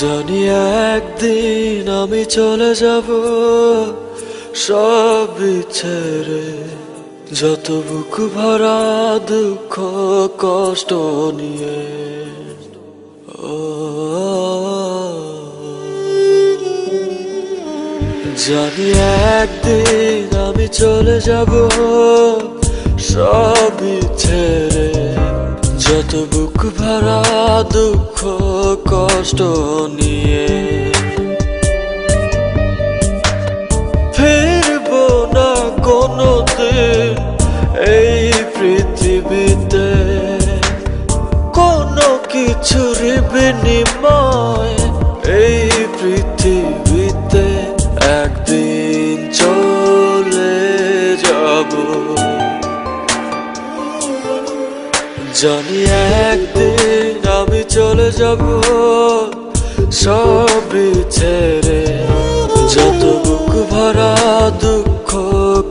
জানি একদিন আমি চলে যাব সব ছেড়ে, যত বুক ভরা দুঃখ কষ্ট নিয়ে। ও জানি একদিন আমি চলে যাব সব ছেড়ে, যত বুক ভরা দুঃখ কষ্ট নিয়ে। ফিরবো না কোনোদিন এই পৃথিবীতে, কোনো কিছুর বিনিময় এই পৃথিবীতে একদিন চলে যাব। জানি একদিন আমি চলে যাব সব ছেড়ে, যত বুক ভরা দুঃখ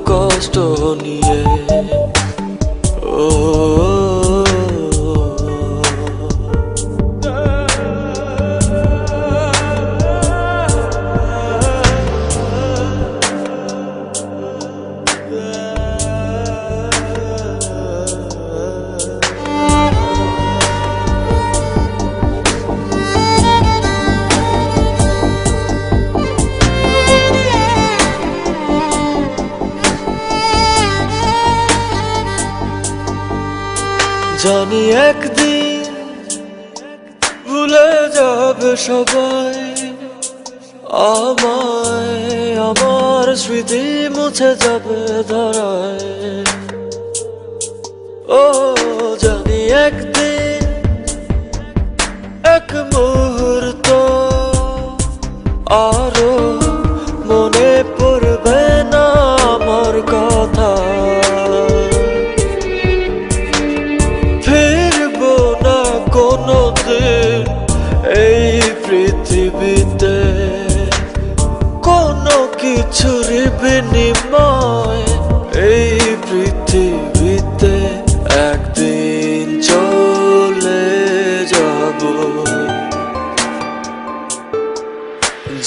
কষ্ট নিয়ে। ও জানি একদিন ভুলে যাবে সবাই আমায়, আমার স্মৃতি মুছে যাবে ধরায়। ও জানি একদিন এক মুহূর্ত আরো মনে পড়বে না আমার কথা। কোনোদিন এই পৃথিবীতে কোনো কিছুর বিনিময় এই পৃথিবীতে একদিন চলে যাব।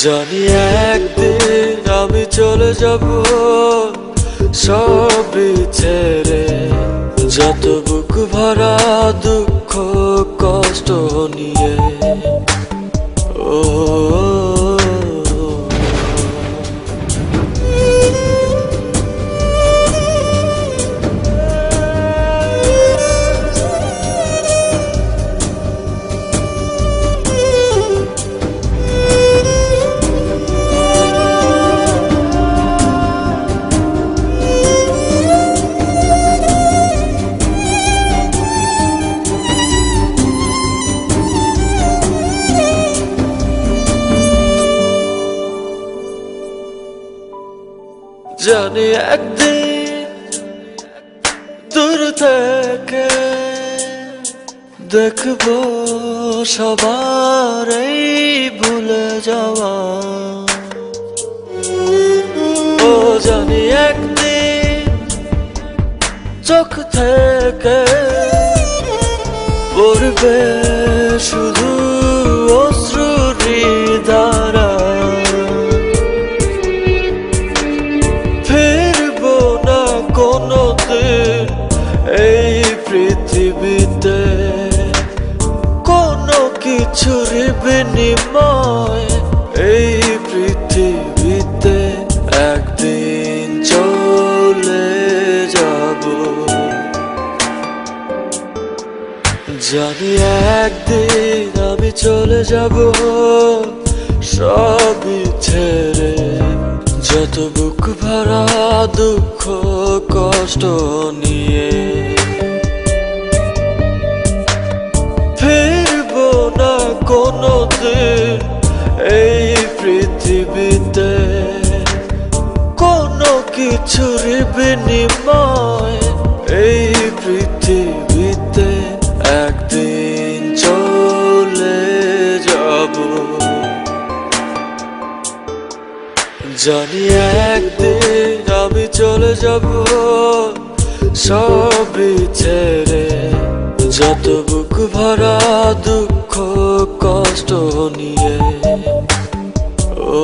জানি একদিন আমি চলে যাব সব ছেড়ে, যত বুক ভরা দুঃখ কষ্ট নিয়ে। ও জানি একদিন দূর থেকে দেখবো সবার এই ভুলে যাওয়া। ও জানি একদিন চোখ থেকে পড়বে শুধু অশ্রুরি ধারা। কোনোদিন এই পৃথিবীতে কোনো কিছুর বিনিময় এই পৃথিবীতে একদিন চলে যাব। জানি একদিন আমি চলে যাব সব ছেড়ে, যত বুক ভরা দুঃখ কষ্ট নিয়ে। ফিরবো না কোনোদিন এই পৃথিবীতে কোনো কিছুর বিনিময় এই পৃথিবীতে একদিন চলে যাব। জানি একদিন আমি চলে যাব সব ছেড়ে, যত বুক ভরা দুঃখ কষ্ট কষ্ট নিয়ে ও